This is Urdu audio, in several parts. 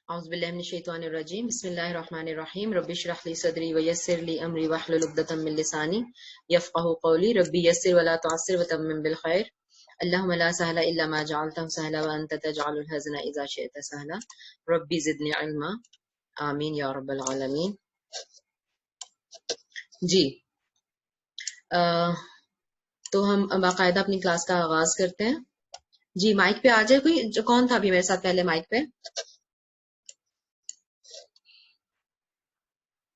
أعوذ بالله من الشيطان الرجيم بسم الله الرحمن الرحيم رب اشرح لي صدري ويسر لي أمري واحلل عقدة من لساني يفقهوا قولي ربي يسر ولا تعسر وتمم بالخير اللهم لا سهل إلا ما جعلته سهلا وأنت تجعل الحزن إذا شئت سهلا ربي زدني علما آمین یا رب العالمین. جی تو ہم باقاعدہ اپنی کلاس کا آغاز کرتے ہیں. جی مائک پہ آ جائے کوئی. جو کون تھا ابھی میرے ساتھ پہلے مائک پہ؟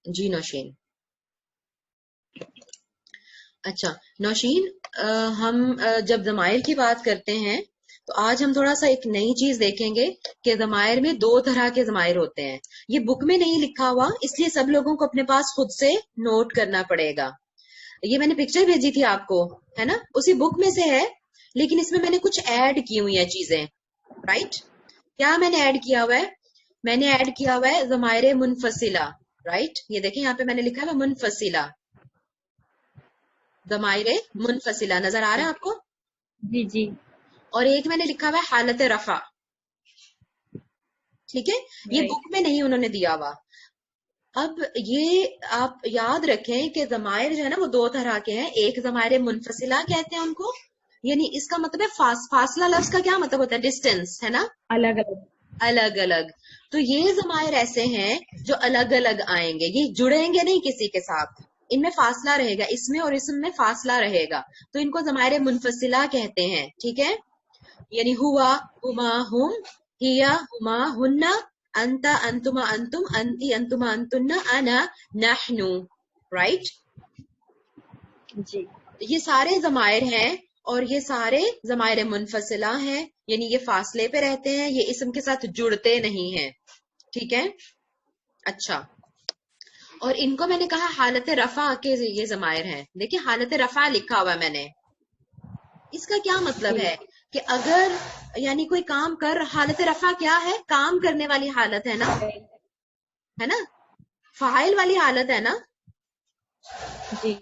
جی نوشین. اچھا نوشین، ہم جب ضمائر کی بات کرتے ہیں تو آج ہم تھوڑا سا ایک نئی چیز دیکھیں گے کہ ضمائر میں دو طرح کے ضمائر ہوتے ہیں. یہ بک میں نہیں لکھا ہوا، اس لیے سب لوگوں کو اپنے پاس خود سے نوٹ کرنا پڑے گا. یہ میں نے پکچر بھیجی تھی آپ کو، ہے نا، اسی بک میں سے ہے، لیکن اس میں میں نے کچھ ایڈ کی ہوئی ہیں چیزیں. رائٹ؟ کیا میں نے ایڈ کیا ہوا ہے؟ میں نے ایڈ کیا ہوا ہے ضمائر منفصلہ. رائٹ؟ یہ دیکھیں یہاں پہ میں نے لکھا ہے منفصلہ، ضمائر منفصلہ. نظر آ رہا ہے آپ کو؟ جی جی. اور ایک میں نے لکھا ہوا ہے حالت رفع. ٹھیک ہے، یہ بک میں نہیں انہوں نے دیا ہوا. اب یہ آپ یاد رکھیں کہ ضمائر جو ہے نا وہ دو طرح کے ہیں. ایک ضمائر منفصلہ کہتے ہیں ان کو، یعنی اس کا مطلب ہے فاصلہ. لفظ کا کیا مطلب ہوتا ہے؟ ڈسٹینس، ہے نا، الگ الگ. الگ الگ. تو یہ ضمائر ایسے ہیں جو الگ الگ آئیں گے، یہ جڑیں گے نہیں کسی کے ساتھ، ان میں فاصلہ رہے گا، اس میں اور اس میں فاصلہ رہے گا، تو ان کو ضمائر منفصلہ کہتے ہیں. ٹھیک ہے، یعنی ہوا، ہما، ہم، ہیا، ہما، ہننا، انتا، انتما، انتم، انتی، انتما، انتن، انا، نحنو. رائٹ؟ جی. یہ سارے ضمائر ہیں اور یہ سارے ضمائر منفصلہ ہیں، یعنی یہ فاصلے پہ رہتے ہیں، یہ اسم کے ساتھ جڑتے نہیں ہیں. ٹھیک ہے. اچھا، اور ان کو میں نے کہا حالت رفع کے یہ ضمائر ہیں. دیکھیں حالت رفع لکھا ہوا میں نے. اس کا کیا مطلب ہے کہ اگر یعنی کوئی کام حالت رفع کیا ہے؟ کام کرنے والی حالت ہے نا، ہے نا، فاعل والی حالت ہے نا. جی.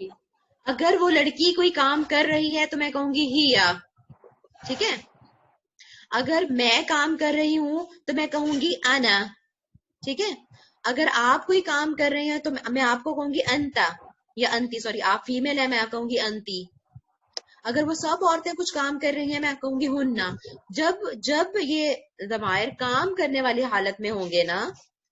اگر وہ لڑکی کوئی کام کر رہی ہے تو میں کہوں گی ہی یا. ٹھیک ہے. اگر میں کام کر رہی ہوں تو میں کہوں گی انا. ٹھیک ہے. اگر آپ کوئی کام کر رہے ہیں تو میں آپ کو کہوں گی انتا یا انتی. سوری، آپ فیمیل ہے، میں کہوں گی انتی. اگر وہ سب عورتیں کچھ کام کر رہی ہیں میں کہوں گی ہننا. جب یہ ضمائر کام کرنے والی حالت میں ہوں گے نا،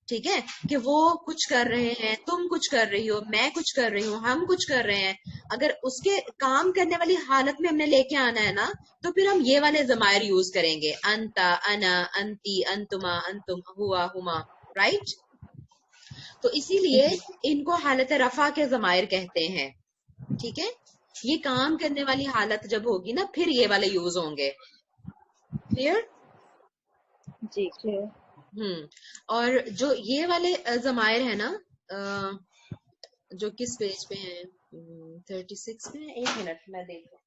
ٹھیک ہے، کہ وہ کچھ کر رہے ہیں، تم کچھ کر رہی ہو، میں کچھ کر رہی ہوں، ہم کچھ کر رہے ہیں، اگر اس کے کام کرنے والی حالت میں ہم نے لے کے آنا ہے نا تو پھر ہم یہ والے ضمائر یوز کریں گے، انتا، انا، انتی، انتما، انتم، ہوا، ہما. رائٹ؟ تو اسی لیے ان کو حالت رفع کے ضمائر کہتے ہیں. ٹھیک ہے. یہ کام کرنے والی حالت جب ہوگی نا پھر یہ والے یوز ہوں گے. کلیئر؟ جی. اور جو یہ والے ضمائر ہیں نا، جو کس پیج پہ ہیں؟ 36 پہ. ایک منٹ میں دیکھ لوں.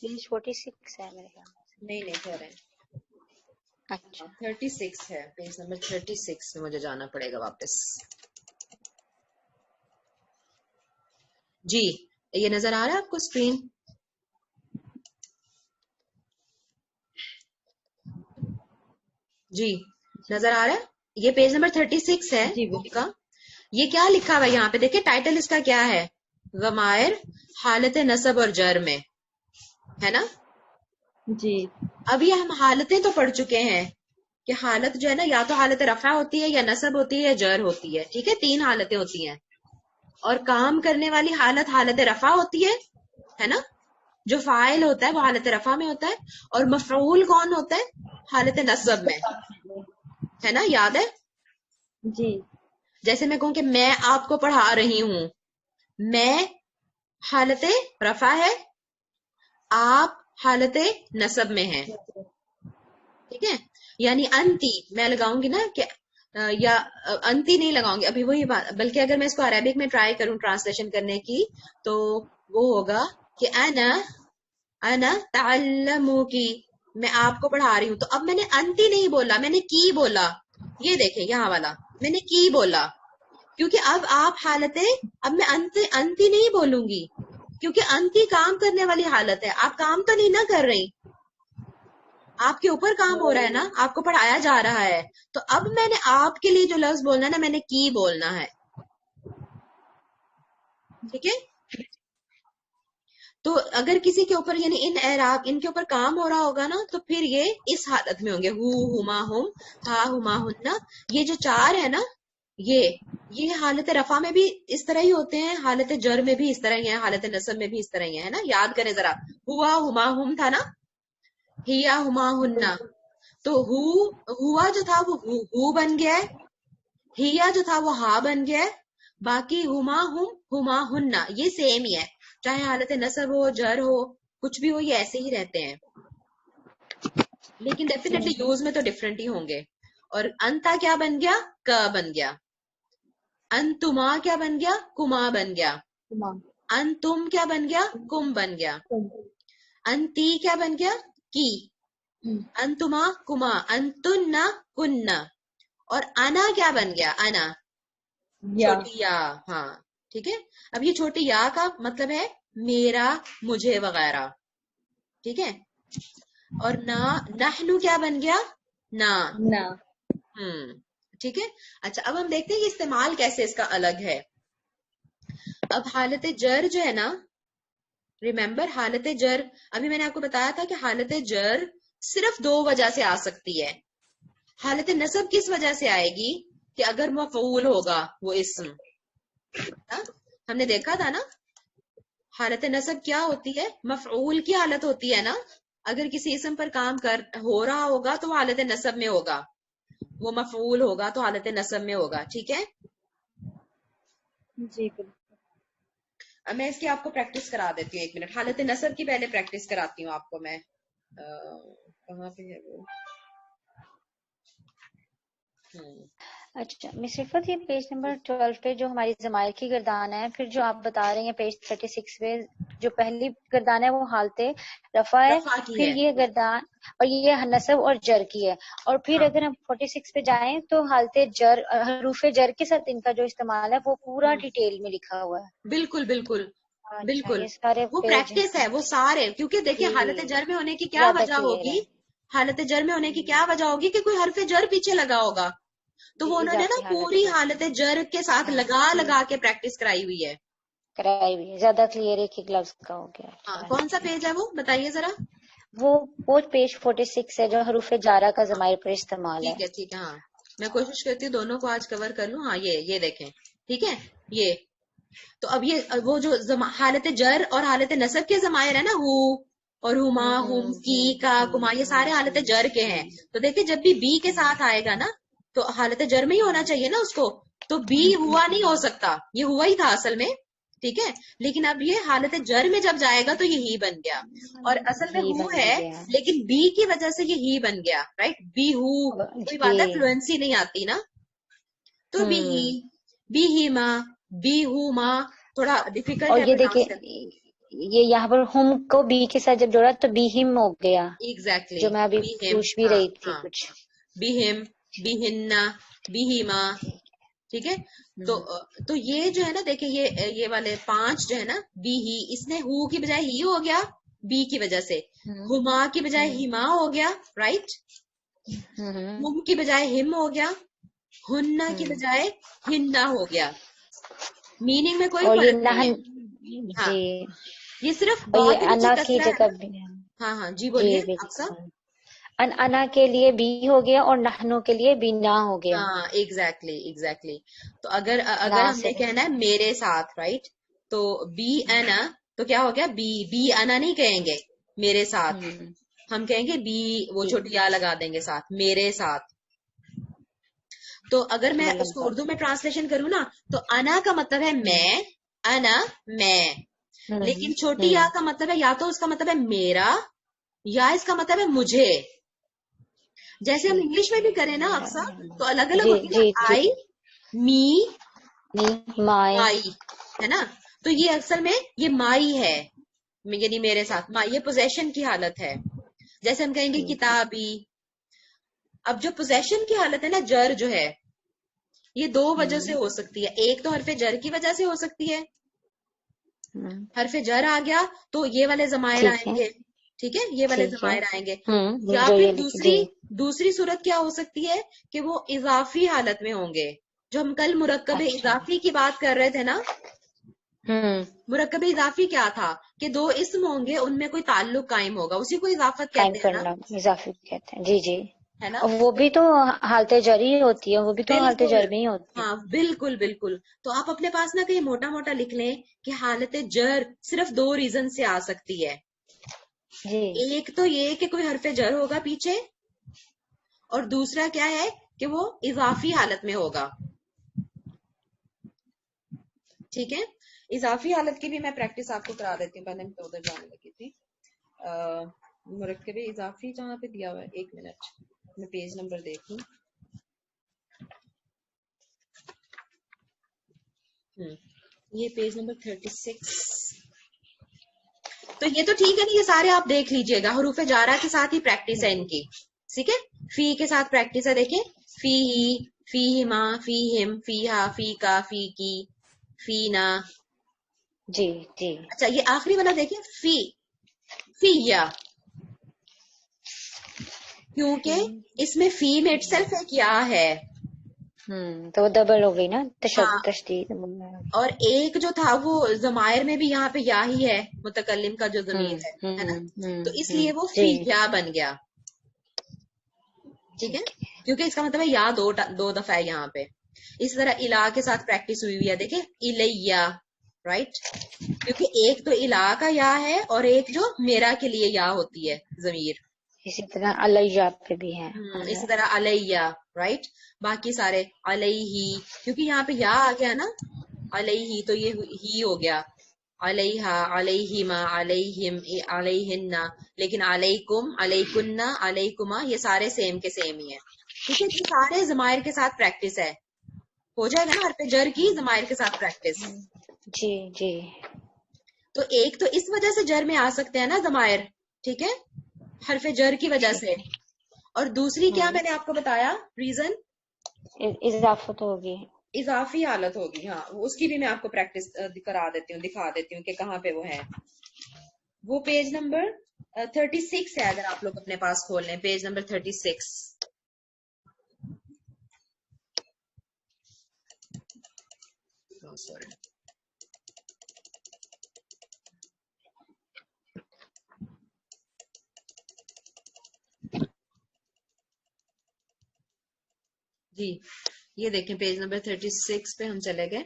پیج 46 ہے میرے خیال میں. نہیں کہہ رہے ہیں. اچھا. 36 ہے، پیج نمبر 36 میں مجھے جانا پڑے گا واپس. جی یہ نظر آ رہا ہے آپ کو اسکرین؟ جی نظر آ رہا ہے. یہ پیج نمبر 36 ہے بک کا. یہ کیا لکھا ہوا ہے یہاں پہ؟ دیکھیں ٹائٹل اس کا کیا ہے؟ ضمائر حالت نصب اور جر میں، ہے نا. جی. اب یہ ہم حالتیں تو پڑھ چکے ہیں کہ حالت جو ہے نا یا تو حالت رفع ہوتی ہے یا نصب ہوتی ہے یا جر ہوتی ہے. ٹھیک ہے، 3 حالتیں ہوتی ہیں. اور کام کرنے والی حالت رفع ہوتی ہے نا. جو فاعل ہوتا ہے وہ حالت رفع میں ہوتا ہے، اور مفعول کون ہوتا ہے؟ حالت نصب میں، ہے نا. یاد ہے؟ جی. جیسے میں کہوں کہ میں آپ کو پڑھا رہی ہوں، میں حالت رفع ہے، آپ حالت نصب میں ہیں. ٹھیک ہے. یعنی انتی میں لگاؤں گی نا کہ یا انتی نہیں لگاؤں گی ابھی وہی بات، بلکہ اگر میں اس کو عربک میں ٹرائی کروں ٹرانسلیشن کرنے کی تو وہ ہوگا کہ انا تعلمو کی، میں آپ کو پڑھا رہی ہوں. تو اب میں نے انتی نہیں بولا، میں نے کی بولا. یہ دیکھیں یہاں والا میں نے کی بولا، کیونکہ اب آپ اب میں انتی نہیں بولوں گی، کیونکہ انتی کام کرنے والی حالت ہے، آپ کام تو نہیں نہ کر رہی. آپ کے اوپر کام ہو رہا ہے نا، آپ کو پڑھایا جا رہا ہے، تو اب میں نے آپ کے لیے جو لفظ بولنا ہے نا، میں نے کی بولنا ہے. ٹھیک ہے. تو اگر کسی کے اوپر یعنی ان اعراب ان کے اوپر کام ہو رہا ہوگا نا، تو پھر یہ اس حالت میں ہوں گے، ہو، ہما، ہم، ہا، ہما، ہننا. یہ جو چار ہے نا، یہ حالت رفع میں بھی اس طرح ہی ہوتے ہیں، حالت جر میں بھی اس طرح ہی ہے، حالت نصب میں بھی اس طرح ہی ہے نا. یاد کریں ذرا، ہوا، ہما، ہم تھا نا، ہیا، ہما، ہننا. تو ہوا جو تھا وہ ہو بن گیا ہے، ہیا جو تھا وہ ہا بن گیا ہے، باقی ہما، ہم، ہما، ہننا یہ سیم ہی ہے، چاہے حالت نصب ہو، جر ہو، کچھ بھی ہو، یہ ایسے ہی رہتے ہیں، لیکن ڈیفینیٹلی یوز میں تو ڈفرینٹ ہی ہوں گے. اور انتا کیا بن گیا؟ ک بن گیا. انتما کیا بن گیا؟ کما بن گیا. انتم کیا بن گیا؟ کم بن گیا. انتی کیا بن گیا؟ کی. انتما کما. انتن کننا. اور انا کیا بن گیا؟ انا چھوٹی یا. ہاں ٹھیک ہے. اب یہ چھوٹی یا کا مطلب ہے میرا، مجھے وغیرہ. ٹھیک ہے. اور نحنو کیا بن گیا؟ نا. ٹھیک ہے. اچھا اب ہم دیکھتے ہیں کہ استعمال کیسے اس کا الگ ہے. اب حالت جر جو ہے نا، ریممبر حالت جر، ابھی میں نے آپ کو بتایا تھا کہ حالت جر صرف دو وجہ سے آ سکتی ہے. حالت نصب کس وجہ سے آئے گی؟ کہ اگر مفعول ہوگا وہ اسم. ہم نے دیکھا تھا نا، حالت نصب کیا ہوتی ہے؟ مفعول کی حالت ہوتی ہے نا. اگر کسی اسم پر کام ہو رہا ہوگا تو وہ حالت نصب میں ہوگا، وہ مفعول ہوگا تو حالت نصب میں ہوگا. ٹھیک ہے. جی بالکل. اب میں اس کی آپ کو پریکٹس کرا دیتی ہوں، 1 منٹ. حالت نصب کی پہلے پریکٹس کراتی ہوں آپ کو میں. کہاں پہ ہے وہ؟ اچھا مس رفت، یہ پیج نمبر 12 پہ جو ہماری ضمائر کی گردان ہے، پھر جو آپ بتا رہے ہیں پیج 36 پہ جو پہلی گردان ہے وہ حالت رفع ہے، رفع کی پھر ہے. یہ گردان اور یہ نصب اور جر کی ہے، اور پھر ہاں اگر ہم 46 پہ جائیں تو حالت جر، حروف جر کے ساتھ ان کا جو استعمال ہے وہ پورا ڈیٹیل میں لکھا ہوا ہے. بالکل بالکل اچھا بالکل. یہ سارے وہ پیج پریکٹس ہے، وہ سارے، کیونکہ دیکھیں جی حالت جر میں ہونے کی کیا زیادہ وجہ کلیئر ہوگی، ہے. حالت جر میں ہونے کی کیا وجہ ہوگی کہ کوئی حرف جر پیچھے لگا ہوگا، تو وہ جی انہوں نے نا اضافی حالت پوری جر حالت جر کے ساتھ لگا لگا کے پریکٹس کرائی ہوئی ہے. کرائی ہوئی ہے، زیادہ کلیئر ایک ایک لفظ کا ہو گیا. ہاں کون سا پیج ہے وہ بتائیے ذرا. وہ پیج 46 ہے جو حروف جارہ کا ضمائر پر استعمال ہے. ٹھیک ہے ٹھیک ہے. ہاں میں کوشش کرتی ہوں دونوں کو آج کور کر لوں. ہاں یہ دیکھیں. ٹھیک ہے. یہ تو اب یہ وہ جو حالت جر اور حالت نصب کے ضمائر ہے نا، ہو اور ہما، ہم، کی، کا، کما، یہ سارے حالت جر کے ہیں. تو دیکھیں جب بھی بی کے ساتھ آئے گا نا تو حالت جر میں ہی ہونا چاہیے نا اس کو، تو بی ہوا نہیں ہو سکتا، یہ ہوا ہی تھا اصل میں. ٹھیک ہے. لیکن اب یہ حالت جر میں جب جائے گا تو یہ ہی بن گیا، اور اصل میں ہی ہو بن ہے گیا. لیکن بی کی وجہ سے یہ ہی بن گیا. رائٹ. بی ہو، کوئی بات ہے جی. فلوئنسی نہیں آتی نا، تو بی ہی ماں، بی ہو ماں تھوڑا ڈیفیکلٹ اور ہے یہ دیکھیں پروناؤنس کرنا. یہ یہاں پر ہم کو بی کے ساتھ جب جوڑا تو بی ہم ہو گیا، ایگزیکٹلی. جو میں ابھی بی ہم. پوچھ بھی ہاں رہی تھی ہاں. کچھ. بی ہم، بی ہننا، بی ہی ماں. ٹھیک ہے. تو یہ جو ہے نا دیکھیں، یہ والے 5 جو ہے نا، بی ہی، اس نے ہو کی بجائے ہی ہو گیا بی کی وجہ سے، ہما کی بجائے ہما ہو گیا. رائٹ. ہم کی بجائے ہم ہو گیا، ہننا کی بجائے ہننا ہو گیا. میننگ میں کوئی اور یہ فرق نہیں ہے. نہن. ہاں جی. یہ صرف اور با یہ کے نیچے انا کی کسرہ ہے جگہ نا. بھی. ہاں ہاں جی جی بولیے آپ سا. بالکل. انا کے لیے بی ہو گیا اور نحنو کے لیے بی نہ ہو گیا. ہاں ایگزیکٹلی. تو اگر نہ ہم سے نے کہنا ہے میرے ساتھ، رائٹ، تو بی انا، تو کیا ہو گیا؟ بی انا نہیں کہیں گے میرے ساتھ، ہم کہیں گے بی، وہ جی چھوٹی یا لگا دیں گے ساتھ، میرے ساتھ. تو اگر میں اس کو اردو میں ٹرانسلیشن کروں نا تو انا کا مطلب ہے میں، انا میں. لیکن چھوٹی یا کا مطلب ہے یا تو اس کا مطلب ہے میرا، یا اس کا مطلب ہے مجھے. جیسے ہم انگلش میں بھی کریں نا اکثر تو الگ الگ جی ہوتی ہے جی نا، جی. آئی، می، مائے. مائی، ہے نا. تو یہ اصل میں یہ مائی ہے، یعنی میرے ساتھ مائی، یہ پوزیشن کی حالت ہے. جیسے ہم کہیں گے کتابی. اب جو پوزیشن کی حالت ہے نا، جر جو ہے، یہ 2 وجہ سے ہو سکتی ہے. ایک تو حرف جر کی وجہ سے ہو سکتی ہے، حرف جر آ گیا تو یہ والے ضمائر ٹھیک آئیں ہے. گے. ٹھیک ہے, یہ والے ٹھیک ہے. ضمائر آئیں گے. یا جو پھر یہ لکھی جی. دوسری صورت کیا ہو سکتی ہے کہ وہ اضافی حالت میں ہوں گے, جو ہم کل مرکب اچھا. اضافی کی بات کر رہے تھے نا. مرکب اضافی کیا تھا کہ دو اسم ہوں گے, ان میں کوئی تعلق قائم ہوگا, اسی کو اضافت قائم کہتے ہیں نا, کرنا اضافی کہتے ہیں. جی جی. ہے نا. اور وہ بھی تو حالت جری ہوتی ہے, وہ بھی تو حالت بالکل, جر میں ہی ہوتی ہے. ہاں بالکل بالکل. تو آپ اپنے پاس نا کہیں موٹا موٹا لکھ لیں کہ حالت جر صرف 2 ریزن سے آ سکتی ہے. جی. ایک تو یہ کہ کوئی حرف جر ہوگا پیچھے, اور دوسرا کیا ہے کہ وہ اضافی حالت میں ہوگا. ٹھیک ہے, اضافی حالت کی بھی میں پریکٹس آپ کو کرا دیتی ہوں. پہلے میں ادھر جانے لگی تھی. مرکب اضافی جہاں پہ دیا ہوا ہے, 1 منٹ میں پیج نمبر دیکھوں. یہ پیج نمبر 36. تو یہ تو ٹھیک ہے نا, یہ سارے آپ دیکھ لیجئے گا. حروف جارہ کے ساتھ ہی پریکٹس ہے ان کی. ٹھیک ہے, فی کے ساتھ پریکٹس ہے. دیکھیں, فی ہی, فی ہما, فی ہم, فی ہا, فی کا, فی کی, فی نا. جی جی. اچھا, یہ آخری والا دیکھیں, فی, فی یا, کیونکہ اس میں فی میں اٹ سیلف ایک یا ہے. تو وہ ڈبل ہو گئی نا, ہاں, تشدید. اور ایک جو تھا وہ ضمائر میں بھی یہاں پہ یا ہی ہے, متکلم کا جو ضمیر ہے نا, تو اس لیے وہ جی. فی یا بن گیا. ٹھیک ہے, کیونکہ اس کا مطلب ہے یا دو دفعہ ہے یہاں پہ. اسی طرح الہ کے ساتھ پریکٹس ہوئی ہوئی ہے. دیکھیں, الیہ, رائٹ, کیونکہ ایک تو الہ کا یا ہے اور ایک جو میرا کے لیے یا ہوتی ہے ضمیر. اسی طرح علیہ پہ بھی ہے. اسی طرح علیہ, رائٹ. باقی سارے علیہ, کیونکہ یہاں پہ یا آ گیا نا, علیہ, تو یہ ہی ہو گیا. علیہا, علیہما, علیہم, علیہن. لیکن علیکم, علیکن, علیکما, یہ سارے سیم کے سیم ہی ہیں. ٹھیک ہے, یہ سارے ضمائر کے ساتھ پریکٹس ہے. ہو جائے گا نا حرف جر کی ضمائر کے ساتھ پریکٹس. جی جی. تو ایک تو اس وجہ سے جر میں آ سکتے ہیں نا ضمائر, ٹھیک ہے, حرف جر کی وجہ سے. اور دوسری کیا میں نے آپ کو بتایا ریزن, اضافت ہوگی, اضافی حالت ہوگی. ہاں, اس کی بھی میں آپ کو پریکٹس کرا دیتی ہوں, دکھا دیتی ہوں کہ کہاں پہ وہ ہے. وہ پیج نمبر 36 ہے, اگر آپ لوگ اپنے پاس کھول لیں, پیج نمبر 36. سوری, جی یہ دیکھیں پیج نمبر 36 پہ ہم چلے گئے.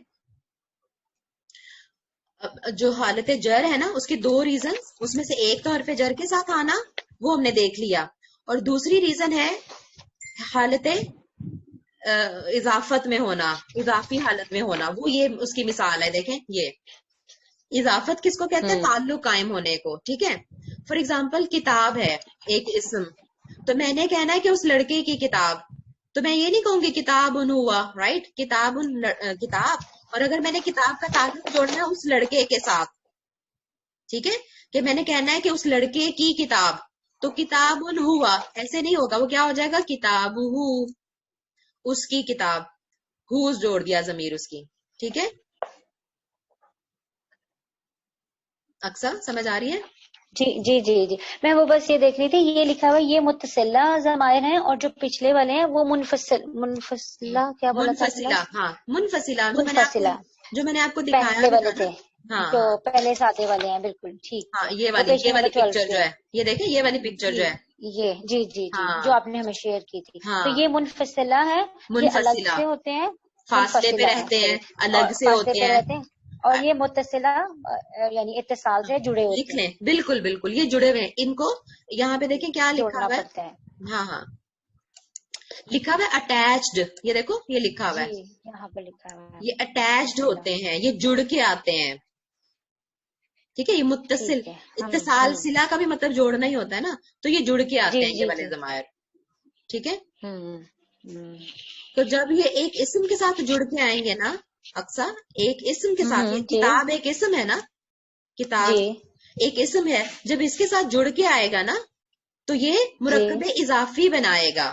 جو حالت جر ہے نا, اس کے 2 ریزن, اس میں سے ایک تو حرف جر کے ساتھ آنا, وہ ہم نے دیکھ لیا, اور دوسری ریزن ہے حالت اضافت میں ہونا, اضافی حالت میں ہونا. وہ یہ اس کی مثال ہے. دیکھیں, یہ اضافت کس کو کہتے ہیں, تعلق قائم ہونے کو. ٹھیک ہے, فار ایگزامپل کتاب ہے ایک اسم, تو میں نے کہنا ہے کہ اس لڑکے کی کتاب, تو میں یہ نہیں کہوں گی کتاب ان ہوا, رائٹ, کتاب ان کتاب. اور اگر میں نے کتاب کا تعلق جوڑنا ہے اس لڑکے کے ساتھ, ٹھیک ہے, کہ میں نے کہنا ہے کہ اس لڑکے کی کتاب, تو کتاب ان ہوا ایسے نہیں ہوگا. وہ کیا ہو جائے گا, کتاب ہو, اس کی کتاب, ہوز جوڑ دیا ضمیر اس کی. ٹھیک ہے, اکثر سمجھ آ رہی ہے. جی جی جی جی. میں وہ بس یہ دیکھ رہی تھی, یہ لکھا ہوا یہ متصلہ ضمائر ہیں, اور جو پچھلے والے ہیں وہ منفصلہ کیا بولا تھا آپ نے, منفصلہ, ہاں منفصلہ, منفصلہ جو میں نے آپ کو دکھایا پہلے بھی والے تھا نا. تھے, ہاں جو ہاں پہلے سادے والے ہیں. بالکل ٹھیک ہاں, ہے. یہ وہ پیج والی نمبر 12 پکچر پہ جو ہے, یہ دیکھیں, یہ والی پکچر جی. جو ہے, یہ جی جی جی, ہاں جو آپ نے ہمیں شیئر کی تھی, تو ہاں, یہ منفصلہ ہے, یہ الگ منفصلہ سے ہوتے ہیں. فاصلے پہ منفصلہ ہے, رہتے ہیں, سوری, اور الگ سے فاصلے ہوتے پہ ہیں. رہتے ہیں. اور یہ متصلہ یعنی اتصال سے جڑے لکھ ہوتے ہیں, لیں, بالکل بالکل, یہ جڑے ہوئے ہیں. ان کو یہاں پہ دیکھیں کیا لکھا جوڑنا ہوا پڑتا ہے. ہے, ہاں ہاں, لکھا ہوا ہے اٹیچڈ. یہ دیکھو, یہ لکھا ہوا جی, ہے, یہاں پہ لکھا ہوا ہے یہ اٹیچڈ متصلہ. ہوتے ہیں, یہ جڑ کے آتے ہیں. ٹھیک ہے, یہ متصل, ٹھیک ہے. اتصال صلہ کا بھی مطلب جوڑنا ہی ہوتا ہے نا, تو یہ جڑ کے جی آتے ہیں یہ جی والے جی. ضمائر. ٹھیک ہے, ہوں. تو جب یہ ایک اسم کے ساتھ جڑ کے آئیں گے نا, اکثر ایک اسم کے ساتھ, یہ جی کتاب ایک اسم ہے نا, کتاب جی ایک اسم ہے, جب اس کے ساتھ جڑ کے آئے گا نا, تو یہ جی. مرکب اضافی بنائے گا.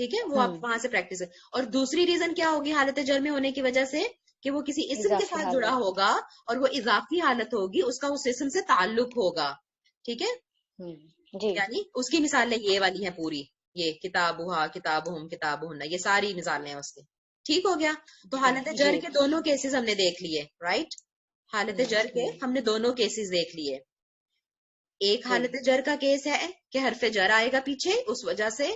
ٹھیک ہے, وہ آپ وہاں سے پریکٹس ہے. اور دوسری ریزن کیا ہوگی حالت جر میں ہونے کی وجہ سے, کہ وہ کسی اسم کے ساتھ جڑا ہوگا اور وہ اضافی حالت ہوگی, اس کا اس اسم سے تعلق ہوگا. ٹھیک ہے, یعنی اس کی مثالیں یہ والی ہیں پوری, یہ کتابھا, کتابہم, کتابہن, یہ ساری مثالیں ہیں اس کی. ٹھیک ہو گیا. تو حالت جر کے دونوں کیسز ہم نے دیکھ لیے, رائٹ. حالت جر کے ہم نے دونوں کیسز دیکھ لیے. ایک حالت جر کا کیس ہے کہ حرف جر آئے گا پیچھے اس وجہ سے,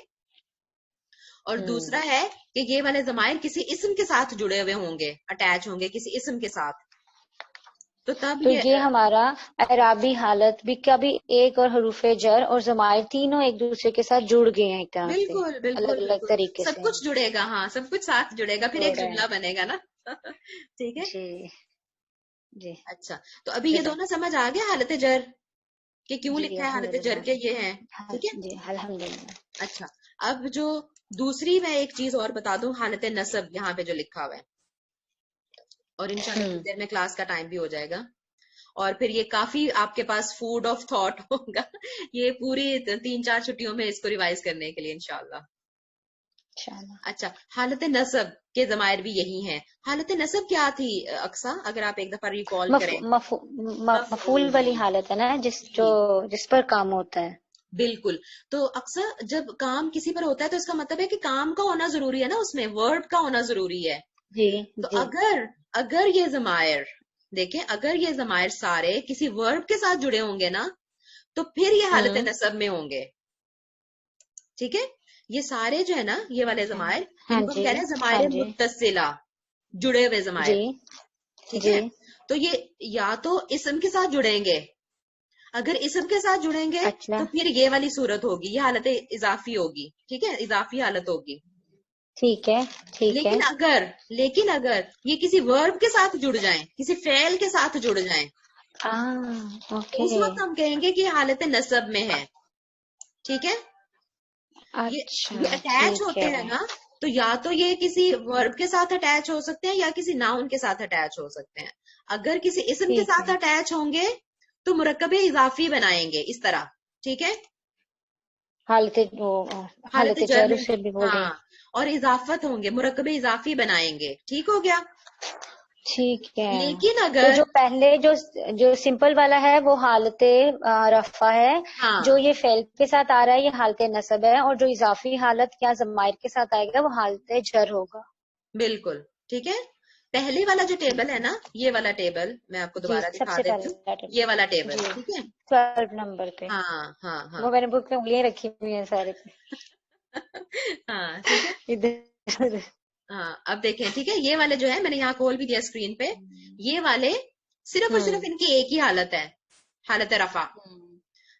اور دوسرا ہے کہ یہ والے ضمائر کسی اسم کے ساتھ جڑے ہوئے ہوں گے, اٹیچ ہوں گے کسی اسم کے ساتھ. تو تب یہ ہمارا اعرابی حالت بھی کبھی ایک اور حروف جر اور ضمائر تینوں ایک دوسرے کے ساتھ جڑ گئے ہیں ایک طرح سے, بالکل بالکل الگ الگ بالکل طریقے سب سے کچھ جڑے گا. ہاں, سب کچھ ساتھ جڑے گا, پھر جڑ ایک رہے جملہ بنے گا نا. ٹھیک ہے. ہیں. جی اچھا, تو ابھی یہ دونوں سمجھ آ گیا حالت جر کہ کیوں جی لکھا ہے الحمد حالت جر للہ. کے یہ ہیں. ٹھیک ہے. جی الحمد للہ. اچھا, اب جو دوسری میں ایک چیز اور بتا دوں, حالت نصب یہاں پہ جو لکھا ہوا ہے, اور انشاءاللہ کچھ دیر میں کلاس کا ٹائم بھی ہو جائے گا, اور پھر یہ کافی آپ کے پاس فوڈ آف تھاٹ ہوگا یہ پوری 3-4 چھٹیوں میں اس کو ریوائز کرنے کے لیے انشاءاللہ. اچھا, حالت نصب کے ضمائر بھی یہی ہیں. حالت نصب کیا تھی اقصا, اگر آپ ایک دفعہ ریکال کریں. مفعول والی حالت ہے نا, جس پر کام ہوتا ہے. بالکل. تو اکثر جب کام کسی پر ہوتا ہے تو اس کا مطلب ہے کہ کام کا ہونا ضروری ہے نا, اس میں ورب کا ہونا ضروری ہے. جی تو جی اگر یہ ضمائر دیکھیں, اگر یہ ضمائر سارے کسی ورب کے ساتھ جڑے ہوں گے نا, تو پھر یہ حالت نصب میں ہوں گے. ٹھیک ہے, یہ سارے جو ہے نا یہ والے ضمائر, ان کو ہم کہہ رہے ہیں ضمائر متصلہ, جڑے ہوئے ضمائر. ٹھیک ہے, تو یہ یا تو اسم کے ساتھ جڑیں گے, اگر اسم کے ساتھ جڑیں گے تو پھر یہ والی صورت ہوگی, یہ حالت اضافی ہوگی. ٹھیک ہے, اضافی حالت ہوگی. ٹھیک ہے. لیکن اگر یہ کسی ورب کے ساتھ جڑ جائیں, کسی فعل کے ساتھ جڑ جائیں, تو اس وقت ہم کہیں گے کہ یہ حالت نصب میں ہے. ٹھیک ہے, یہ اٹیچ ہوتے ہیں نا, تو یا تو یہ کسی ورب کے ساتھ اٹیچ ہو سکتے ہیں یا کسی ناؤن کے ساتھ اٹیچ ہو سکتے ہیں. اگر کسی اسم کے ساتھ اٹیچ ہوں گے تو مرکب اضافی بنائیں گے اس طرح. ٹھیک ہے, حالت جر میں, سے بھی بول رہے ہاں, اور اضافت ہوں گے, مرکب اضافی بنائیں گے. ٹھیک ہو گیا. ٹھیک ہے. لیکن تو اگر جو پہلے جو سمپل والا ہے وہ حالت رفع ہے, جو یہ فعل کے ساتھ آ رہا ہے یہ حالت نصب ہے, اور جو اضافی حالت یا ضمائر کے ساتھ آئے گا وہ حالت جر ہوگا. بالکل ٹھیک ہے. پہلے والا جو ٹیبل ہے نا, یہ والا ٹیبل میں آپ کو دوبارہ سب دکھا سے دیتی ہوں, پہلے یہ والا ٹیبل. ٹھیک ہے, 12 نمبر پہ. ہاں ہاں ہاں وہ میں نے بک میں انگلیاں رکھی ہوئی ہیں سارے پہ. ہاں ٹھیک ہے. ادھر ہاں, اب دیکھیں. ٹھیک ہے, یہ والے جو ہے میں نے یہاں کھول بھی دیا اسکرین پہ, یہ والے صرف اور صرف ان کی ایک ہی حالت ہے, حالت رفع.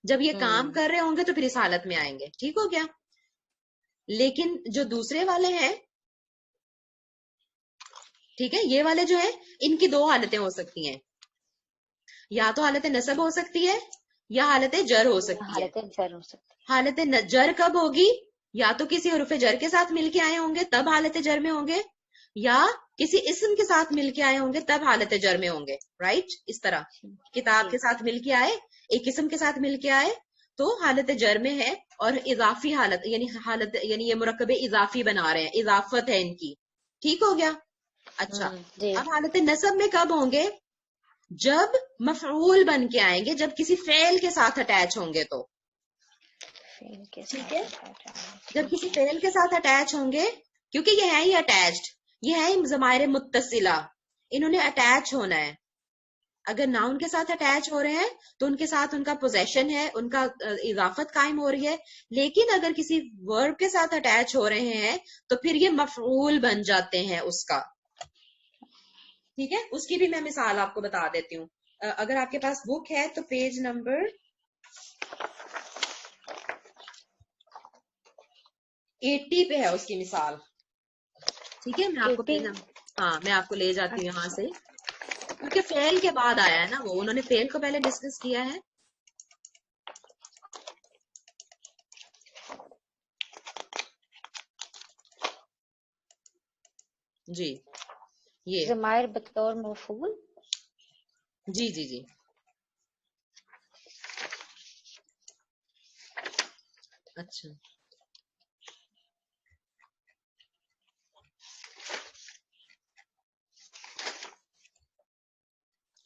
جب یہ کام کر رہے ہوں گے تو پھر اس حالت میں آئیں گے. ٹھیک ہو گیا. لیکن جو دوسرے والے ہیں, ٹھیک ہے, یہ والے جو ہے ان کی 2 حالتیں ہو سکتی ہیں, یا تو حالت نصب ہو سکتی ہے یا حالت جر ہو سکتی ہے. حالت جر ہو سکتی ہے. حالت جر کب ہوگی, یا تو کسی حرف جر کے ساتھ مل کے آئے ہوں گے تب حالت جر میں ہوں گے, یا کسی اسم کے ساتھ مل کے آئے ہوں گے تب حالت جر میں ہوں گے. رائٹ, اس طرح کتاب کے ساتھ مل کے آئے, ایک اسم کے ساتھ مل کے آئے تو حالت جر میں ہے, اور اضافی حالت یعنی یہ مرکب اضافی بنا رہے ہیں, اضافت ہے ان کی. ٹھیک ہو گیا. اچھا, اب حالت نصب میں کب ہوں گے, جب مفعول بن کے آئیں گے, جب کسی فعل کے ساتھ اٹیچ ہوں گے تو. ٹھیک ہے, جب کسی فعل کے ساتھ اٹیچ ہوں گے, کیونکہ یہ ہے ہی اٹیچڈ, یہ ہے ضمائر متصلہ, انہوں نے اٹیچ ہونا ہے. اگر ناؤن کے ساتھ اٹیچ ہو رہے ہیں تو ان کے ساتھ ان کا پوزیشن ہے, ان کا اضافت قائم ہو رہی ہے. لیکن اگر کسی ورب کے ساتھ اٹیچ ہو رہے ہیں تو پھر یہ مفعول بن جاتے ہیں اس کا. ٹھیک ہے, اس کی بھی میں مثال آپ کو بتا دیتی ہوں. اگر آپ کے پاس بک ہے تو پیج نمبر 80 پہ ہے اس کی مثال. ٹھیک ہے, میں آپ کو میں آپ کو لے جاتی ہوں یہاں سے, کیونکہ فعل کے بعد آیا ہے نا, وہ انہوں نے فعل کو پہلے ڈسکس کیا ہے. جی, یہ ضمائر بطور مفعول. جی جی جی, اچھا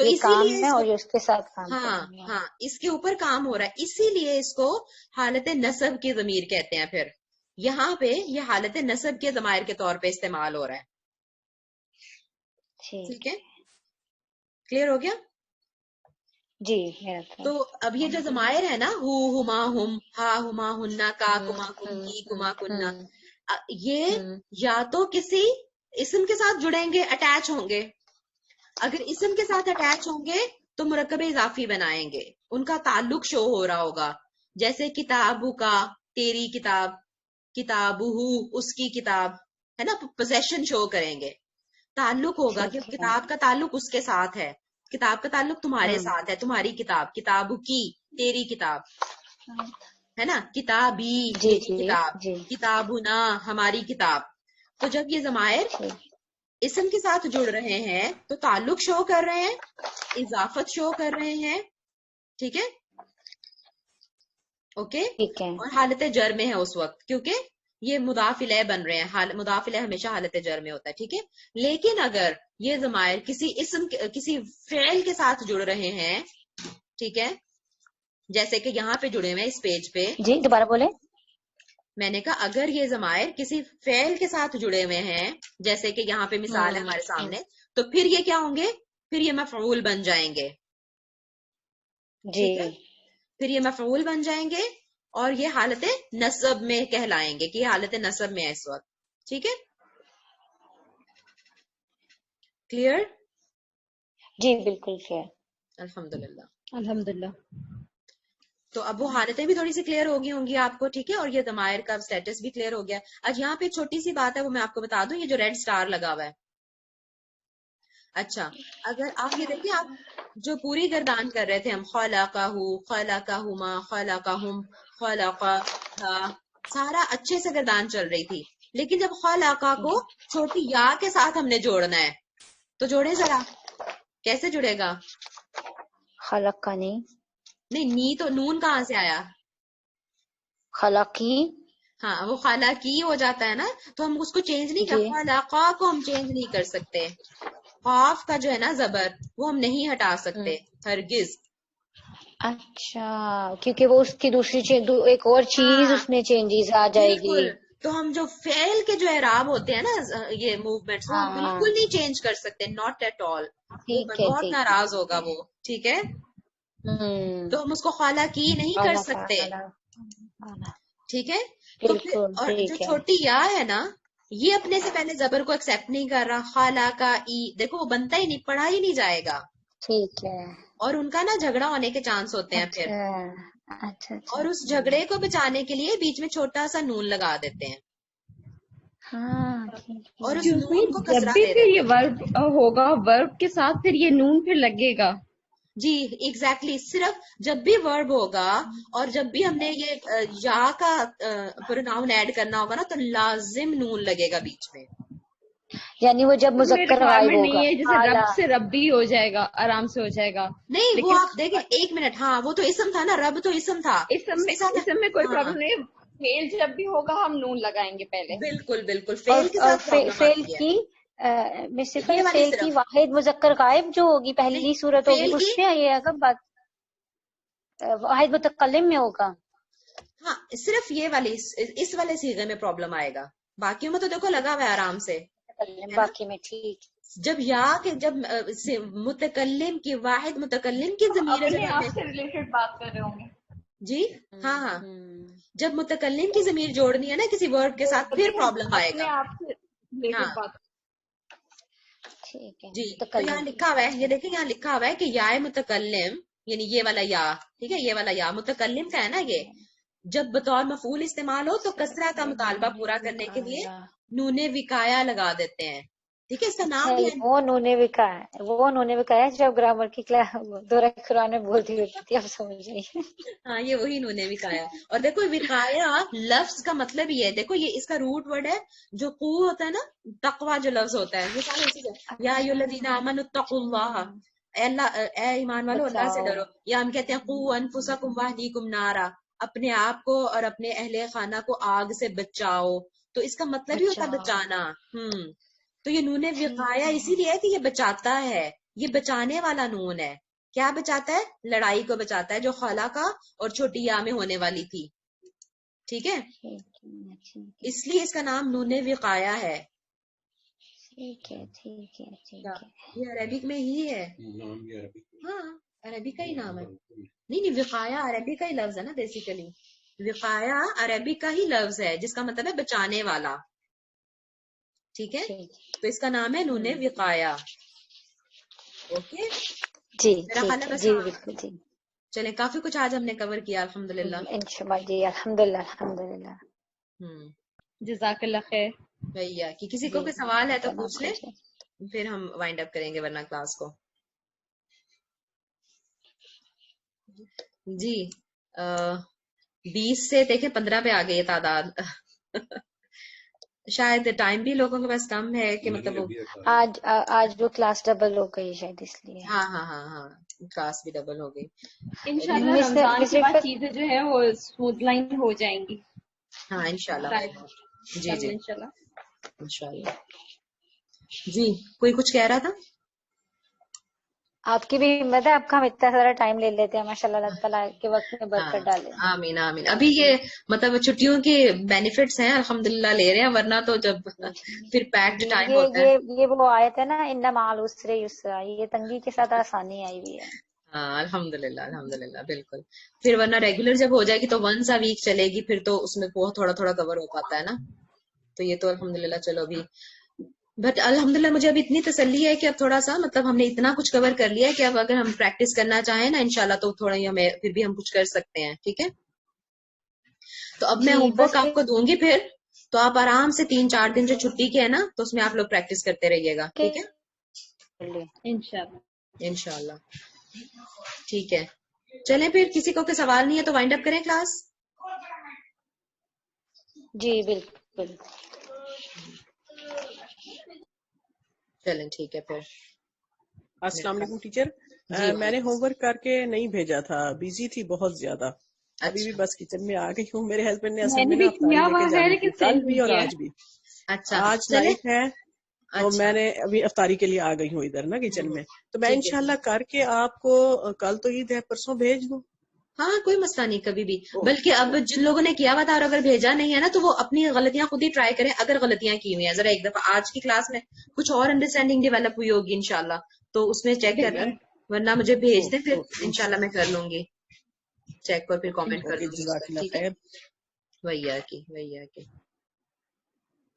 تو یہ اسی کام لیے ہے اس اور کو یہ اس کے ساتھ کام ہاں کریں گے. ہاں اس کے اوپر کام ہو رہا ہے، اسی لیے اس کو حالت نصب کی ضمیر کہتے ہیں. پھر یہاں پہ یہ حالت نصب کے ضمائر کے طور پہ استعمال ہو رہا ہے. ٹھیک ہے، کلیئر ہو گیا؟ جی میرا تو اب یہ جو ضمائر ہے نا، ہو، ہما، ہم، ہا، ہما، ہننا، کا، کما، کم، کی، کما، کننا، یہ یا تو کسی اسم کے ساتھ جڑیں گے، اٹیچ ہوں گے. اگر اسم کے ساتھ اٹیچ ہوں گے تو مرکب اضافی بنائیں گے، ان کا تعلق شو ہو رہا ہوگا. جیسے کتابو کا، تیری کتاب، کتابو، اس کی کتاب، ہے نا، پوزیشن شو کریں گے. تعلق ہوگا کہ کتاب کا تعلق اس کے ساتھ ہے، کتاب کا تعلق تمہارے ساتھ ہے، تمہاری کتاب، کتابو کی، تیری کتاب، ہے نا، کتابی، میری کتاب، کتابنا، ہماری کتاب. تو جب یہ ضمائر اسم کے ساتھ جڑ رہے ہیں تو تعلق شو کر رہے ہیں، اضافت شو کر رہے ہیں. ٹھیک ہے، اوکے. اور حالت جر میں ہے اس وقت، کیونکہ یہ مضاف الیہ بن رہے ہیں. مضاف الیہ ہمیشہ حالت جر میں ہوتا ہے. ٹھیک ہے، لیکن اگر یہ ضمائر کسی اسم کسی فعل کے ساتھ جڑ رہے ہیں، ٹھیک ہے، جیسے کہ یہاں پہ جڑے ہوئے اس پیج پہ. جی دوبارہ بولیں. میں نے کہا اگر یہ ضمائر کسی فعل کے ساتھ جڑے ہوئے ہیں، جیسے کہ یہاں پہ مثال ہے ہمارے سامنے، تو پھر یہ کیا ہوں گے؟ پھر یہ مفعول بن جائیں گے. ٹھیک ہے، پھر یہ مفعول بن جائیں گے اور یہ حالت نصب میں کہلائیں گے کہ یہ حالت نصب میں ہے اس وقت. ٹھیک ہے، کلیئر؟ جی بالکل کلیئر. الحمدللہ. الحمدللہ. تو اب وہ حالتیں بھی تھوڑی سی کلیئر ہوگی ہوں گی آپ کو. ٹھیک ہے، اور یہ ضمائر کا سٹیٹس بھی کلیئر ہو گیا. آج یہاں پہ چھوٹی سی بات ہے، وہ میں آپ کو بتا دوں، یہ جو ریڈ سٹار لگا ہوا ہے. اچھا، اگر آپ یہ دیکھیں، آپ جو پوری گردان کر رہے تھے ہم، خلقہو، خلقہما، خلقہم، خلقہ، سارا اچھے سے گردان چل رہی تھی. لیکن جب خلقہ کو چھوٹی یا کے ساتھ ہم نے جوڑنا ہے تو جوڑے ذرا، کیسے جڑے گا؟ خلق کا نہیں، نی تو نون کہاں سے آیا؟ خلقی. ہاں، وہ خلقی ہو جاتا ہے نا، تو ہم اس کو چینج نہیں کر، خلقہ کو ہم چینج نہیں کر سکتے. قاف کا جو ہے نا زبر، وہ ہم نہیں ہٹا سکتے ہرگز. اچھا، کیونکہ وہ اس کی دوسری ایک اور چیز ہاں اس میں چینجز آ جائے گی. بالکل. تو ہم جو فعل کے جو اعراب ہوتے ہیں نا، یہ موومنٹس، وہ ہم بالکل نہیں چینج کر سکتے، ناٹ ایٹ آل. وہ بہت ناراض ہوگا وہ. ٹھیک ہے، تو ہم اس کو خلقی نہیں کر سکتے. ٹھیک ہے، تو پھر اور جو چھوٹی یا ہے نا، یہ اپنے سے پہلے زبر کو ایکسپٹ نہیں کر رہا. خلقہ ای، دیکھو وہ بنتا ہی نہیں، پڑھا ہی نہیں جائے گا. ٹھیک ہے، اور ان کا نا جھگڑا ہونے کے چانس ہوتے ہیں پھر. اچھا. اور اس جھگڑے کو بچانے کے لیے بیچ میں چھوٹا سا نون لگا دیتے ہیں، ہاں اور اس ایکسکیوز می، نون کو جب کسرہ بھی دے پھر دیتے یہ ہیں. ورب ہوگا، ورب کے ساتھ پھر یہ نون پھر لگے گا. جی ایگزیکٹلی، صرف جب بھی ورب ہوگا اور جب بھی ہم نے یہ یا کا پروناؤن ایڈ کرنا ہوگا نا، تو لازم نون لگے گا بیچ میں. یعنی وہ جب اس میں مذکر غائب ریکوائرمنٹ ہوگا. نہیں ہے، جیسے رب سے ربی ہو جائے گا، آرام سے ہو جائے گا. نہیں، وہ لیکن آپ دیکھیں، ایک منٹ، ہاں وہ تو اسم تھا نا، رب تو اسم تھا. اس کے ساتھ میں کوئی ہاں پرابلم نہیں ہے. فیل جب بھی ہوگا ہم نون لگائیں گے پہلے. بالکل بالکل، اور فیل کے ساتھ پرابلم فیل آتی ہے. کی یہ والی فیل کی صرف واحد مذکر غائب جو ہوگی، نہیں، پہلی صورت ہوگی، فیل اس کی میں یہ اگر بات واحد متکلم میں ہوگا. ہاں صرف یہ والی اس والے صیغے میں پرابلم آئے گا. باقیوں میں تو دیکھو لگا ہوا ہے آرام سے، ہے نا. باقی میں ٹھیک. جب یا کہ جب متکلم کی، واحد متکلم کی ضمیر اپنے جب آپ ہمیں، سے ریلیٹڈ بات کر رہے ہوں گے. جی ہاں ہاں، جب متکلم کی ضمیر جوڑنی ہے نا کسی ورڈ کے ساتھ، پھر پرابلم آئے اپنے گا. آپ سے ہاں ریلیٹڈ بات. ٹھیک ہے، جی، تو یہاں متکلم. لکھا ہوا ہے، یہ دیکھیں یہاں لکھا ہوا ہے کہ یا متکلم، یعنی یہ والا یا، ٹھیک ہے، یہ والا یا متکلم کا ہے نا، یہ جب بطور مفعول استعمال ہو تو کسرہ کا مطالبہ پورا کرنے کے لیے نون وقایا لگا دیتے ہیں. ٹھیک ہے، اس کا اچھا، نام بھی ہے. وہ انہوں نے بھی کہا ہے، وہ انہوں نے بھی کہا ہے جب گرامر کی کلاس دورہ قرآن میں بولتی ہوتی تھی. اب سمجھ گئی. ہاں، یہ وہی انہوں نے وقایا. اور دیکھو وقایا لفظ کا مطلب یہ ہے، دیکھو یہ اس کا روٹ ورڈ ہے، جو قو ہوتا ہے نا، تقوی جو لفظ ہوتا ہے، یہ سارا اسی سے. یا ایھا الذین آمنوا اتقوا اللہ، اے اللہ، اے ایمان والو اللہ سے ڈرو. یا ہم کہتے ہیں قو انفسکم واہلیکم نارا، اپنے آپ کو اور اپنے اہل خانہ کو آگ سے بچاؤ. تو اس کا مطلب ہی ہوتا ہے بچانا. تو یہ نون وقایا اسی لیے ہے کہ یہ بچاتا ہے. یہ بچانے والا نون ہے. کیا بچاتا ہے؟ لڑائی کو بچاتا ہے جو خلا کا اور چھوٹی یا میں ہونے والی تھی. ٹھیک ہے، اس لیے اس کا نام نون وقایا ہے. ٹھیک ہے ٹھیک ہے ٹھیک ہے. یہ عربک میں ہی ہے. ہاں عربی کا ہی نام ہے. نہیں وقایا عربی کا ہی لفظ ہے نا بیسیکلی. وقایا عربی کا ہی لفظ ہے جس کا مطلب ہے بچانے والا. ٹھیک ہے، تو اس کا نام ہے نون وقایا. اوکے جی میرا خیال ہے ٹھیک ہے. بس. جی بالکل. جی چلیں کافی کچھ آج ہم نے کور کیا الحمدللہ. انشاءاللہ. جی الحمدللہ الحمدللہ. جزاک اللہ خیر. بھیا کہ کسی کو جی کوئی سوال ہے تو جناب پوچھ لیں، جی. پھر ہم وائنڈ اپ کریں گے ورنہ کلاس کو. جی 20 سے دیکھیں 15 پہ آ گئی ہے تعداد. شاید ٹائم بھی لوگوں کے پاس کم ہے کہ مطلب آج وہ کلاس ڈبل ہو گئی شاید اس لیے. ہاں کلاس بھی ڈبل ہو گئی. انشاءاللہ رمضان کے بعد چیزیں جو ہیں وہ اسموتھ لائن ہو جائیں گی. ہاں انشاءاللہ. جی انشاءاللہ. انشاءاللہ. جی کوئی کچھ کہہ رہا تھا؟ آپ کی بھی ہمت ہے، آپ کا ہم اتنا سارا ٹائم لے لیتے ہیں. ماشاء اللہ اللہ تعالیٰ کے وقت میں برکت ڈالے. آمین آمین. ابھی یہ مطلب چھٹیوں کے بینیفٹس ہیں الحمدللہ لے رہے ہیں، ورنہ تو جب پھر پیکڈ ٹائم ہوتا ہے. یہ وہ آیت ہے نا ان مع العسر یسرا، یہ تنگی کے ساتھ آسانی آئی ہوئی ہے. ہاں الحمدللہ الحمدللہ بالکل. پھر ورنہ ریگولر جب ہو جائے گی تو ونس ا ویک چلے گی، پھر تو اس میں بہت تھوڑا تھوڑا کور ہو پاتا ہے نا. تو یہ تو الحمدللہ چلو ابھی بٹ الحمدللہ مجھے ابھی اتنی تسلی ہے کہ اب تھوڑا سا مطلب ہم نے اتنا کچھ کور کر لیا ہے کہ اب اگر ہم پریکٹس کرنا چاہیں نا انشاءاللہ تو تھوڑا ہی ہمیں پھر بھی ہم کچھ کر سکتے ہیں. ٹھیک ہے، تو اب میں ہوم ورک آپ کو دوں گی پھر، تو آپ آرام سے 3-4 دن جو چھٹی کے ہے نا تو اس میں آپ لوگ پریکٹس کرتے رہیے گا. ٹھیک ہے انشاءاللہ. انشاءاللہ. ٹھیک ہے چلیں پھر، کسی کو کوئی سوال نہیں ہے تو وائنڈ اپ کریں کلاس. جی بالکل. چلیں ٹھیک ہے پھر. السلام علیکم ٹیچر. میں نے ہوم ورک کر کے نہیں بھیجا تھا، بزی تھی بہت زیادہ. ابھی بھی بس کچن میں آ گئی ہوں. میرے ہسبینڈ نے اصل میں میں نے نا بھی افطاری کیا لے ہوا کے ہے جانی تھی، لیکن کل سینڈ بھی نہیں اور کیا. آج بھی. اچھا آج چلیں. نائٹ ہے تو میں نے ابھی افطاری کے لیے آ گئی ہوں ادھر نا کچن میں. تو میں انشاءاللہ کر کے آپ کو، کل تو عید ہے، پرسوں بھیج دوں. ہاں کوئی مسئلہ نہیں کبھی بھی. بلکہ اب جن لوگوں نے کیا ہوا تھا اور اگر بھیجا نہیں ہے نا تو وہ اپنی غلطیاں خود ہی ٹرائی کریں. اگر غلطیاں کی ہوئی ہیں ذرا ایک دفعہ آج کی کلاس میں کچھ اور انڈرسٹینڈنگ ڈیولپ ہوئی ہوگی انشاءاللہ تو اس میں چیک کر لیں، ورنہ مجھے بھیج دیں پھر انشاءاللہ میں کر لوں گی چیک اور پھر کامنٹ کر دوں گی اس پر. ٹھیک ہے وہی کی.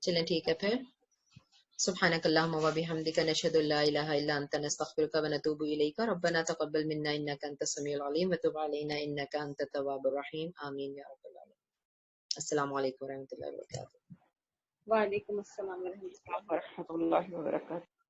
چلیں ٹھیک ہے پھر. سبحانك اللهم وبحمدك نشهد ان لا اله الا انت نستغفرك ونتوب اليك ربنا تقبل منا انك انت السميع العليم وتب علينا انك انت التواب الرحيم آمين يا رب العالمين. السلام علیکم ورحمۃ اللہ وبرکاتہ. وعلیکم السلام ورحمۃ اللہ ورحمۃ اللہ وبرکاتہ.